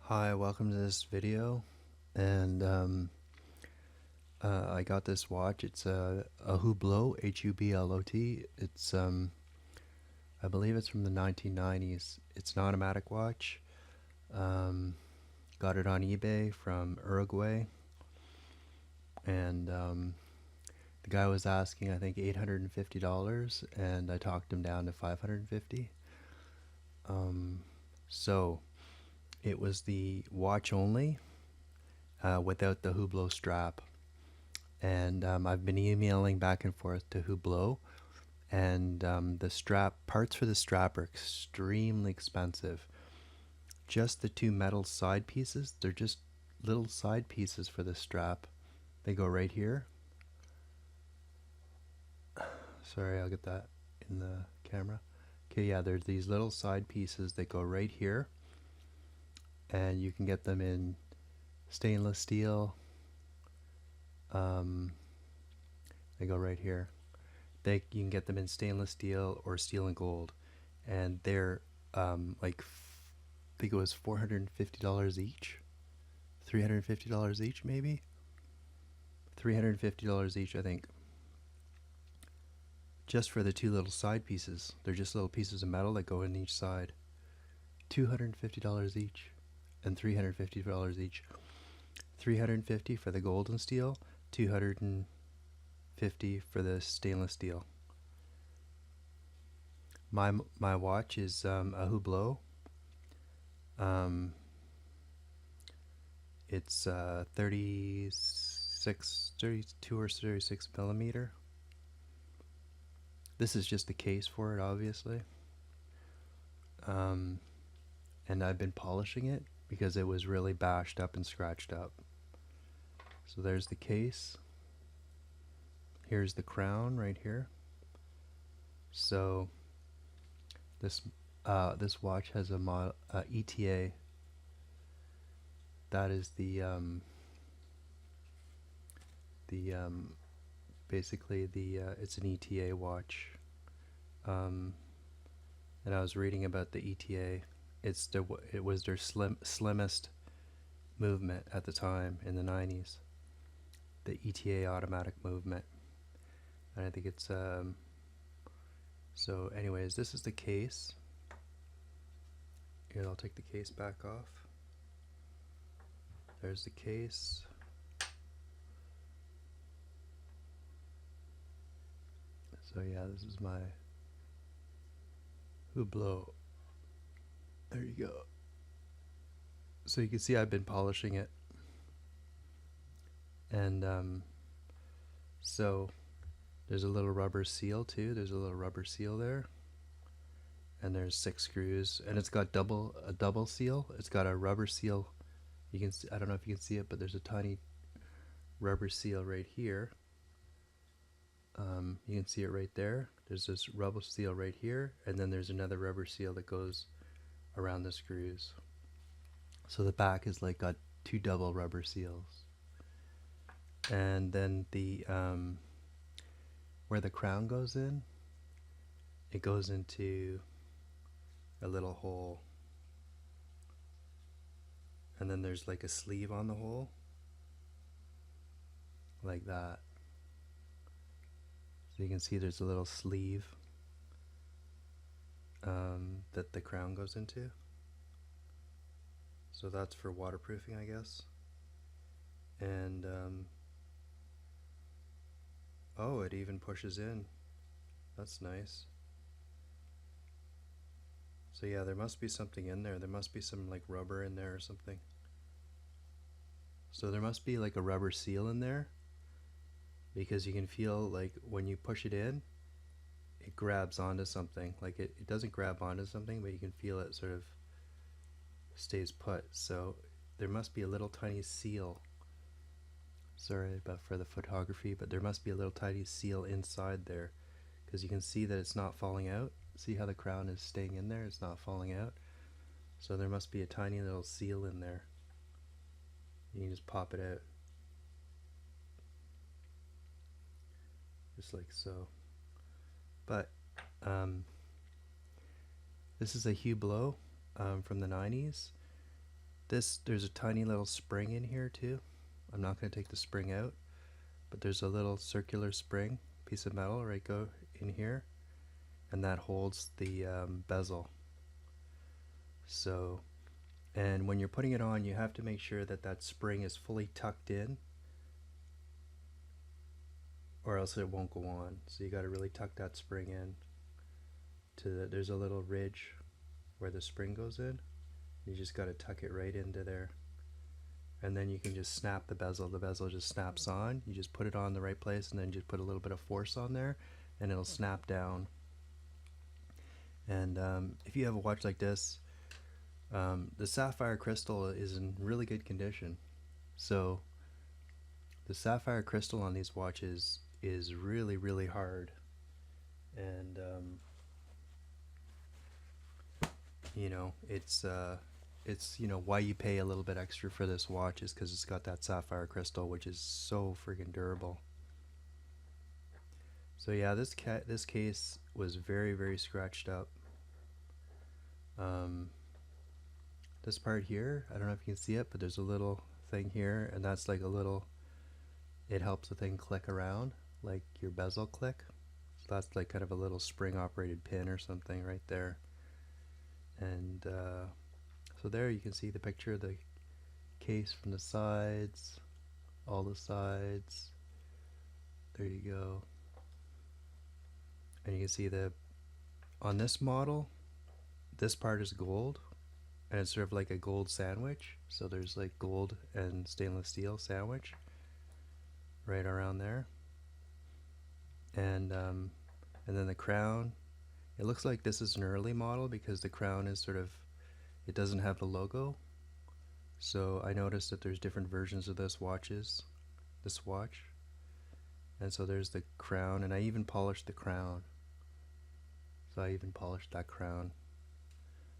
Hi, welcome to this video. And I got this watch. It's a Hublot, Hublot. It's I believe it's from the 1990s. It's an automatic watch. Um, got it on eBay from Uruguay, and the guy was asking I think $850, and I talked him down to $550. So it was the watch only, without the Hublot strap. And I've been emailing back and forth to Hublot, and the strap parts for the strap are extremely expensive. Just the two metal side pieces, they're just little side pieces for the strap. They go right here. Sorry, I'll get that in the camera. Okay, yeah, there's these little side pieces that go right here, and you can get them in stainless steel. They go right here. You can get them in stainless steel or steel and gold, and they're like I think it was $450 each, $350 each, maybe $350 each, I think, just for the two little side pieces. They're just little pieces of metal that go in each side. $250 each, and $350 each. $350 for the gold and steel, $250 for the stainless steel. My watch is a Hublot. It's 32 or 36 millimeter. This is just the case for it, obviously. And I've been polishing it because it was really bashed up and scratched up. So there's the case. Here's the crown right here. So this watch has a ETA. That is basically it's an ETA watch. And I was reading about the ETA. It was their slimmest movement at the time in the 90's. The ETA automatic movement. And I think it's so anyways, this is the case. Here, I'll take the case back off. There's the case. So yeah, this is my Hublot. There you go. So you can see I've been polishing it. And so there's a little rubber seal too. There's a little rubber seal there. And there's 6 screws, and it's got a double seal. It's got a rubber seal. You can see, I don't know if you can see it, but there's a tiny rubber seal right here. You can see it right there. There's this rubber seal right here, and then there's another rubber seal that goes around the screws. So the back is like got 2 double rubber seals. And then the where the crown goes in, it goes into a little hole, and then there's like a sleeve on the hole, like that. So you can see there's a little sleeve that the crown goes into. So that's for waterproofing, I guess. And oh, it even pushes in. That's nice. So yeah, there must be something in there. There must be some like rubber in there or something. So there must be like a rubber seal in there, because you can feel like when you push it in, it grabs onto something. Like it doesn't grab onto something, but you can feel it sort of stays put. So there must be a little tiny seal. Sorry about for the photography, but there must be a little tiny seal inside there, because you can see that it's not falling out. See how the crown is staying in there? It's not falling out. So there must be a tiny little seal in there. You can just pop it out. Just like so. But this is a Hublot from the 90's. there's a tiny little spring in here too. I'm not going to take the spring out, but there's a little circular spring piece of metal right go in here, and that holds the bezel. So, and when you're putting it on, you have to make sure that that spring is fully tucked in, or else it won't go on. So you got to really tuck that spring in to there's a little ridge where the spring goes in. You just got to tuck it right into there, and then you can just snap the bezel. The bezel just snaps on. You just put it on the right place, and then just put a little bit of force on there, and it'll snap down. And if you have a watch like this, the sapphire crystal is in really good condition. So the sapphire crystal on these watches is really, really hard, and you know, it's you know, why you pay a little bit extra for this watch is because it's got that sapphire crystal, which is so friggin' durable. So yeah, this case was very, very scratched up. This part here, I don't know if you can see it, but there's a little thing here, and that's like a little, it helps the thing click around, like your bezel click. So that's like kind of a little spring operated pin or something right there. And so there you can see the picture of the case from the sides, all the sides. There you go. And you can see on this model, this part is gold, and it's sort of like a gold sandwich. So there's like gold and stainless steel sandwich right around there. And then the crown, it looks like this is an early model because the crown is sort of, it doesn't have the logo. So I noticed that there's different versions of this watch. And so there's the crown, and I even polished the crown. So I even polished that crown.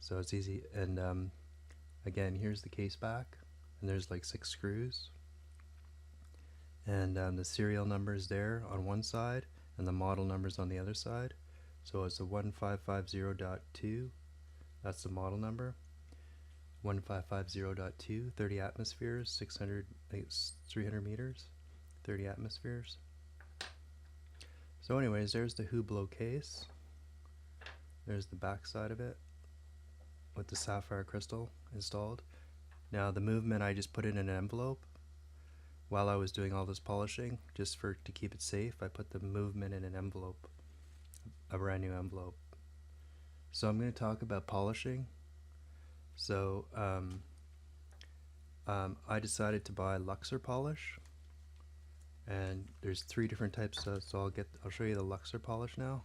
So it's easy. And again, here's the case back, and there's like 6 screws. And the serial number is there on one side, and the model number's on the other side. So it's a 1550.2. That's the model number. 1550.2, 30 atmospheres, 300 meters, 30 atmospheres. So anyways, there's the Hublot case. There's the back side of it with the sapphire crystal installed. Now the movement, I just put it in an envelope while I was doing all this polishing, just to keep it safe. I put the movement in an envelope, a brand new envelope. So I'm going to talk about polishing. So I decided to buy Luxor polish, and there's 3 different types. So I'll show you the Luxor polish now.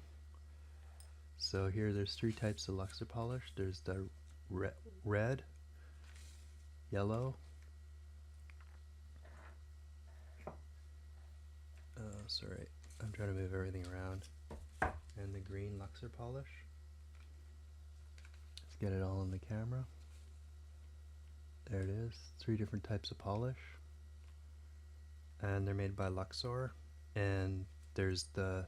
So here, there's 3 types of Luxor polish. There's the red, yellow, sorry, I'm trying to move everything around, and the green Luxor polish. Let's get it all in the camera. There it is, 3 different types of polish, and they're made by Luxor. And there's the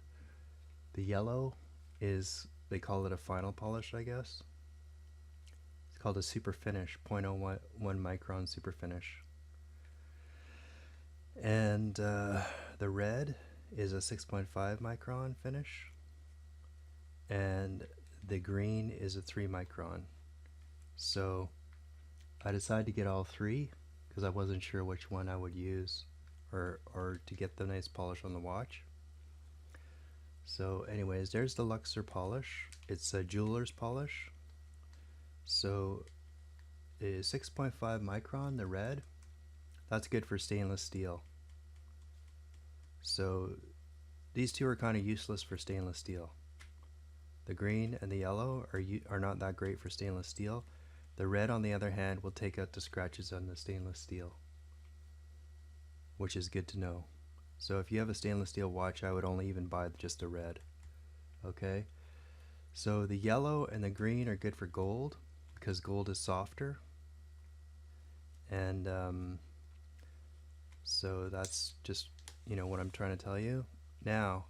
yellow is, they call it a final polish, I guess. It's called a super finish, 0.01 micron super finish. And the red is a 6.5 micron finish, and the green is a 3 micron. So I decided to get all 3 because I wasn't sure which one I would use or to get the nice polish on the watch. So anyways, there's the Luxor polish. It's a jeweler's polish. So it is 6.5 micron, the red. That's good for stainless steel. So these 2 are kind of useless for stainless steel. The green and the yellow are not that great for stainless steel. The red, on the other hand, will take out the scratches on the stainless steel, which is good to know. So if you have a stainless steel watch, I would only even buy just the red. Okay? So the yellow and the green are good for gold because gold is softer. And so that's just, you know, what I'm trying to tell you. Now,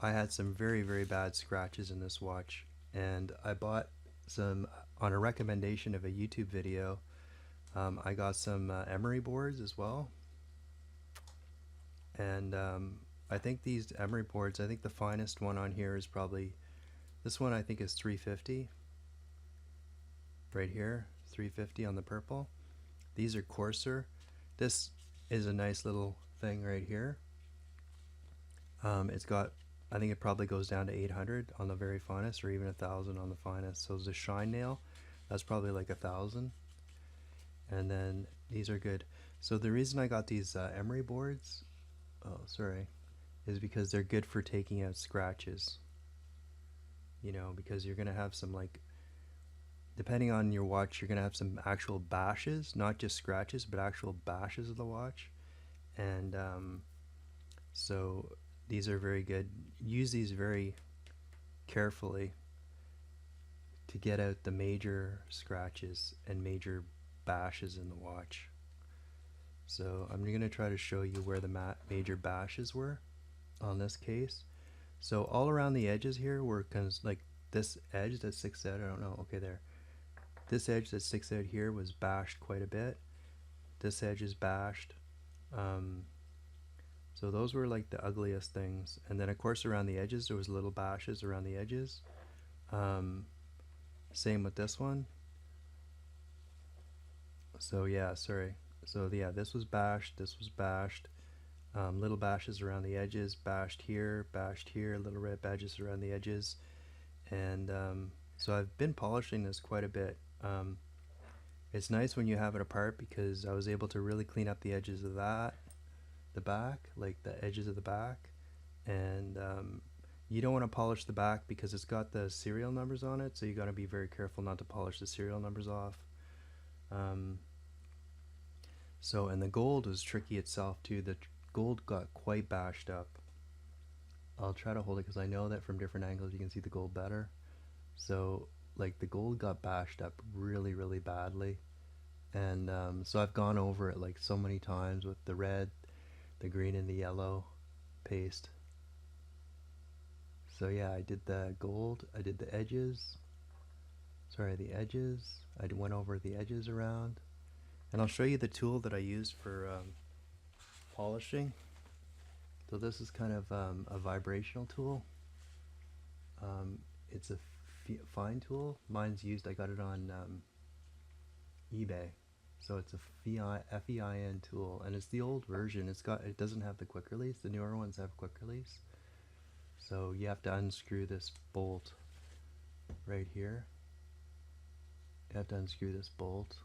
I had some very, very bad scratches in this watch, and I bought some on a recommendation of a YouTube video. I got some emery boards as well, and I think these emery boards, I think the finest one on here is probably this one. I think is 350 right here, 350 on the purple. These are coarser. This is a nice little thing right here. It's got, I think it probably goes down to 800 on the very finest, or even 1,000 on the finest. So the shine nail, that's probably like 1,000. And then these are good. So the reason I got these emery boards, is because they're good for taking out scratches. You know, because you're gonna have some, like, depending on your watch, you're gonna have some actual bashes, not just scratches, but actual bashes of the watch. And so these are very good. Use these very carefully to get out the major scratches and major bashes in the watch. So I'm going to try to show you where the major bashes were on this case. So all around the edges here were kind of like this edge that sticks out. I don't know. Okay, there. This edge that sticks out here was bashed quite a bit. This edge is bashed. So those were like the ugliest things. And then of course around the edges there was little bashes around the edges. Same with this one. So yeah, sorry. So yeah, this was bashed, this was bashed. Little bashes around the edges, bashed here, little red badges around the edges. And so I've been polishing this quite a bit. It's nice when you have it apart because I was able to really clean up the edges of that, the back, like the edges of the back. And you don't want to polish the back because it's got the serial numbers on it, so you got to be very careful not to polish the serial numbers off. So, and the gold was tricky itself too. The gold got quite bashed up. I'll try to hold it because I know that from different angles you can see the gold better. So like the gold got bashed up really, really badly. And so I've gone over it like so many times with the red, the green, and the yellow paste. So yeah, I did the gold, I did the edges, the edges, I went over the edges around. And I'll show you the tool that I used for polishing. So this is kind of a vibrational tool. It's a Fein tool. Mine's used, I got it on eBay. So it's a Fein tool, and it's the old version. It doesn't have the quick release. The newer ones have quick release. So you have to unscrew this bolt right here. You have to unscrew this bolt,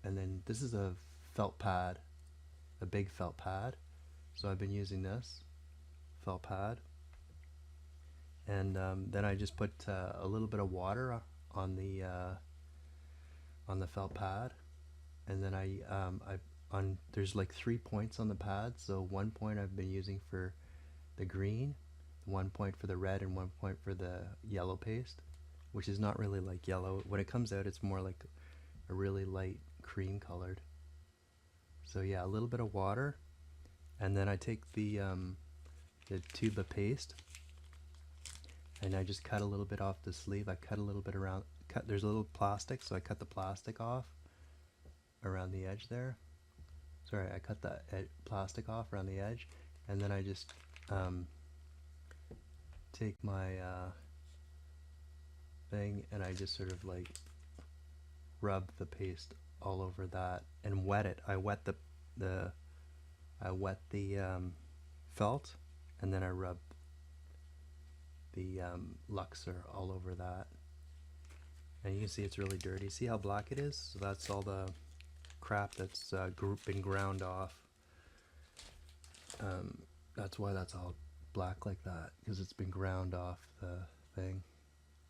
and then this is a felt pad, a big felt pad. So I've been using this felt pad, and then I just put a little bit of water on the felt pad, and then there's like 3 points on the pad. So 1 point I've been using for the green, 1 point for the red, and 1 point for the yellow paste, which is not really like yellow. When it comes out, it's more like a really light cream colored. So yeah, a little bit of water, and then I take the tube of paste, and I just cut a little bit off the sleeve. I cut a little bit around. There's a little plastic, so I cut the plastic off around the edge there. Sorry, I cut the plastic off around the edge, and then I just take my thing, and I just sort of like rub the paste all over that and wet it. I wet the felt, and then I rub the Luxor all over that. And you can see it's really dirty. See how black it is? So that's all the crap that's been ground off. That's why that's all black like that, because it's been ground off the thing.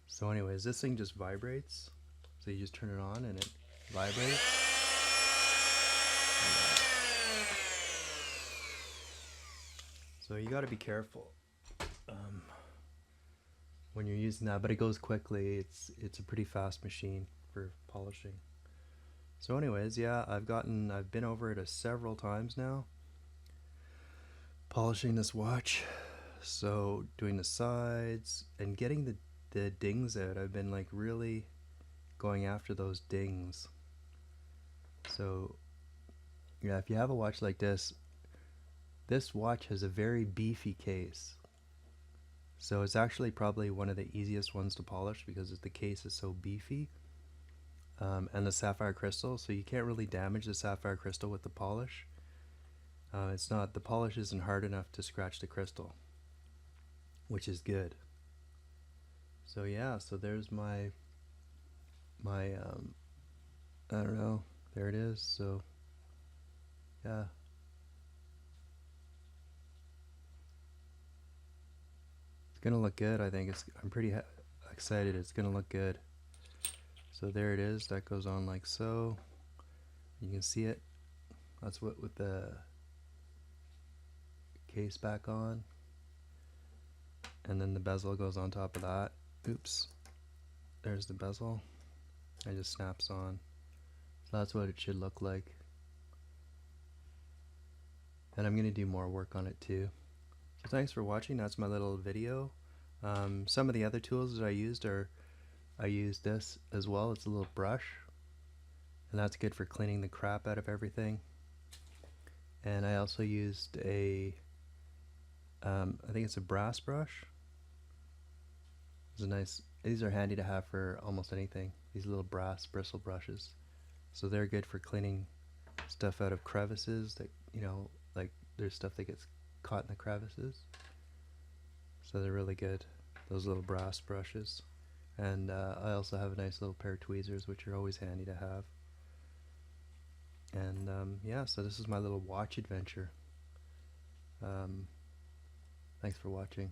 So anyways, this thing just vibrates. So you just turn it on and it vibrates. So you got to be careful when you're using that, but it goes quickly. It's a pretty fast machine for polishing. So anyways, yeah, I've been over it several times now, polishing this watch. So doing the sides and getting the dings out. I've been like really going after those dings. So yeah, if you have a watch like this, this watch has a very beefy case. So it's actually probably one of the easiest ones to polish because the case is so beefy. And the sapphire crystal, so you can't really damage the sapphire crystal with the polish. The polish isn't hard enough to scratch the crystal, which is good. So yeah, so there's my I don't know, there it is. So yeah, it's gonna look good. I think I'm pretty excited. It's gonna look good. So there it is. That goes on like so. You can see it. That's what with the case back on, and then the bezel goes on top of that. Oops, there's the bezel. It just snaps on. So that's what it should look like. And I'm gonna do more work on it too. So thanks for watching. That's my little video. Some of the other tools that I used I used this as well. It's a little brush, and that's good for cleaning the crap out of everything. And I also used I think it's a brass brush. It's a nice. These are handy to have for almost anything. These little brass bristle brushes, so they're good for cleaning stuff out of crevices. That like there's stuff that gets caught in the crevices. So they're really good. Those little brass brushes. And I also have a nice little pair of tweezers, which are always handy to have. And yeah, so this is my little watch adventure. Thanks for watching.